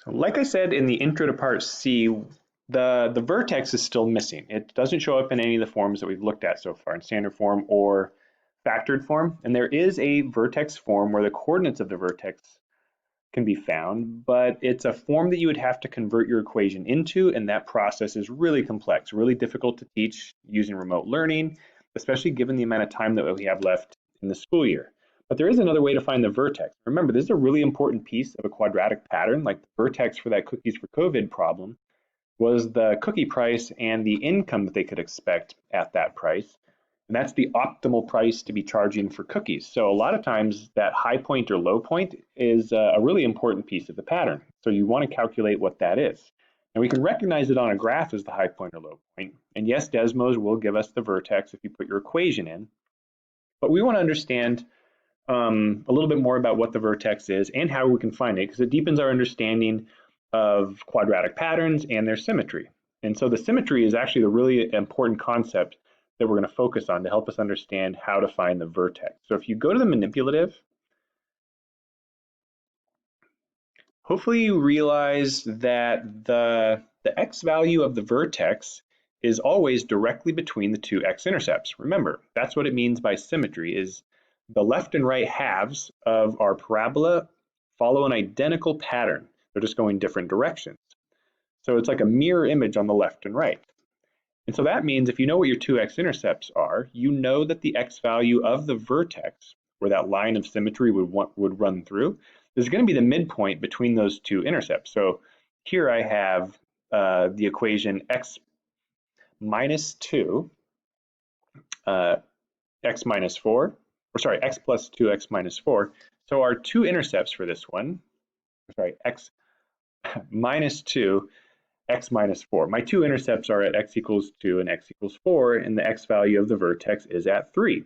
So like I said in the intro to part C, the vertex is still missing. It doesn't show up in any of the forms that we've looked at so far, in standard form or factored form. And there is a vertex form where the coordinates of the vertex can be found, but it's a form that you would have to convert your equation into, and that process is really complex, really difficult to teach using remote learning, especially given the amount of time that we have left in the school year. But there is another way to find the vertex. Remember, this is a really important piece of a quadratic pattern. Like the vertex for that cookies for COVID problem was the cookie price and the income that they could expect at that price. And that's the optimal price to be charging for cookies. So a lot of times that high point or low point is a really important piece of the pattern. So you want to calculate what that is. And we can recognize it on a graph as the high point or low point. And yes, Desmos will give us the vertex if you put your equation in. But we want to understand a little bit more about what the vertex is and how we can find it, because it deepens our understanding of quadratic patterns and their symmetry. And so the symmetry is actually the really important concept that we're going to focus on to help us understand how to find the vertex. So if you go to the manipulative, hopefully you realize that the x value of the vertex is always directly between the two x-intercepts. Remember, that's what it means by symmetry, is the left and right halves of our parabola follow an identical pattern. They're just going different directions. So it's like a mirror image on the left and right. And so that means if you know what your two x-intercepts are, you know that the x value of the vertex, where that line of symmetry would run through, is going to be the midpoint between those two intercepts. So here I have the equation x minus 2, x minus 4, or sorry, x plus 2x minus 4. So our two intercepts for this one, sorry, x minus 2, x minus 4. My two intercepts are at x equals 2 and x equals 4, and the x value of the vertex is at 3.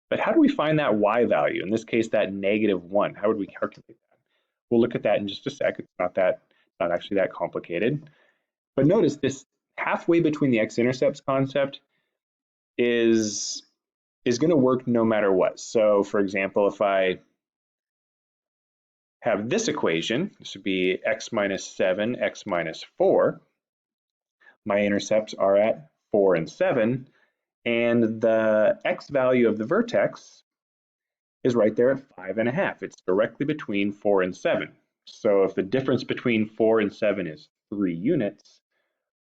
But how do we find that y value? In this case, that -1. How would we calculate that? We'll look at that in just a sec. It's not actually that complicated. But notice this halfway between the x-intercepts concept is going to work no matter what. So for example, if I have this equation, this would be x minus 7, x minus 4. My intercepts are at 4 and 7, and the x value of the vertex is right there at 5.5. It's directly between 4 and 7. So if the difference between 4 and 7 is 3 units,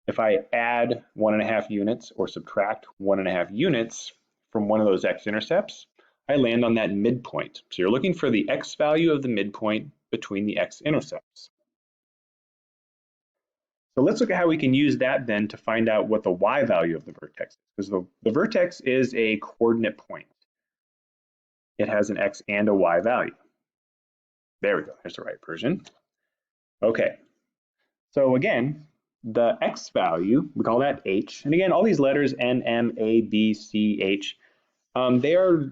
if I add 1.5 units or subtract 1.5 units from one of those x-intercepts, I land on that midpoint. So you're looking for the x value of the midpoint between the x-intercepts. So let's look at how we can use that then to find out what the y value of the vertex is, because the vertex is a coordinate point. It has an x and a y value. There we go, there's the right version. Okay, so again, the x value, we call that h, and again, all these letters N, M, A, B, C, H, they are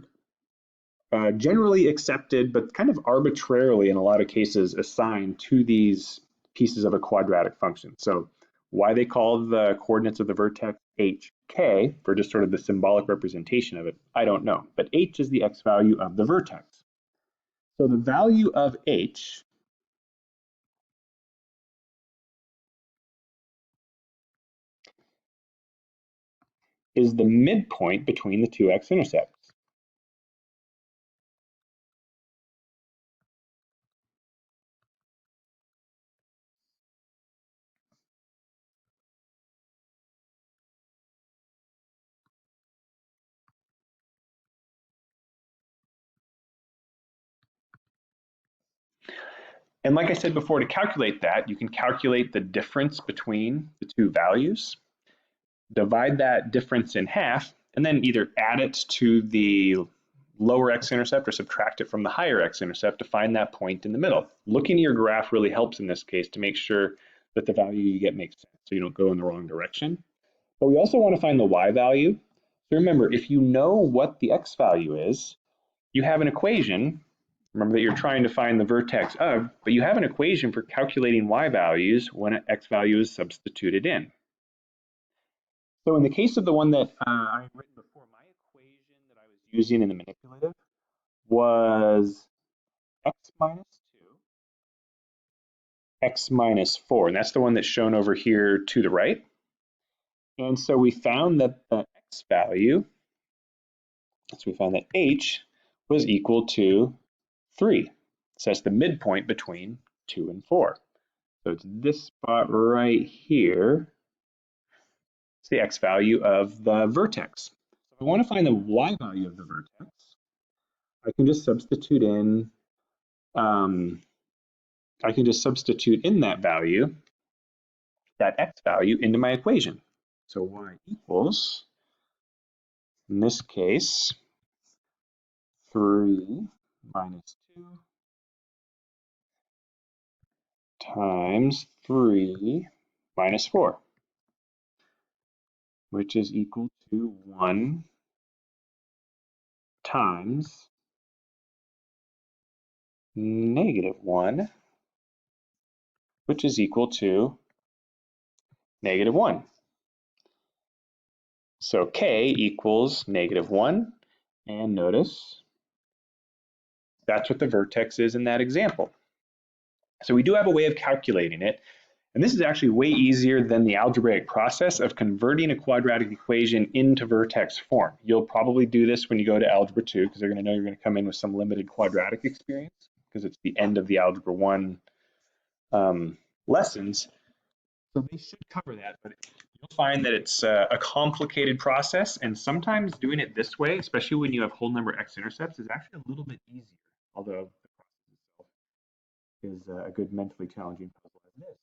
generally accepted, but kind of arbitrarily in a lot of cases assigned to these pieces of a quadratic function. So why they call the coordinates of the vertex hk for just sort of the symbolic representation of it, I don't know. But h is the x value of the vertex. So the value of h is the midpoint between the two x-intercepts. And like I said before, to calculate that, you can calculate the difference between the two values, divide that difference in half, and then either add it to the lower x-intercept or subtract it from the higher x-intercept to find that point in the middle. Looking at your graph really helps in this case to make sure that the value you get makes sense, so you don't go in the wrong direction. But we also want to find the y value. So remember, if you know what the x value is, you have an equation. Remember that you're trying to find the vertex of, but you have an equation for calculating y values when an x value is substituted in. So in the case of the one that I've written before, my equation that I was using in the manipulative was x minus 2, x minus 4, and that's the one that's shown over here to the right. And so we found that the x value, so we found that h was equal to 3. So that's the midpoint between 2 and 4. So it's this spot right here. It's the x value of the vertex. So if I want to find the y value of the vertex, I can just substitute in that value, that x value, into my equation. So y equals, in this case, 3 minus 2 times 3 minus 4, which is equal to 1 times -1, which is equal to -1. So k equals -1, and notice that's what the vertex is in that example. So we do have a way of calculating it, and this is actually way easier than the algebraic process of converting a quadratic equation into vertex form. You'll probably do this when you go to Algebra 2, because they're going to know you're going to come in with some limited quadratic experience, because it's the end of the Algebra 1 lessons. So they should cover that, but you'll find that it's a complicated process, and sometimes doing it this way, especially when you have whole number x-intercepts, is actually a little bit easier, although the process itself is a good mentally challenging puzzle as it is.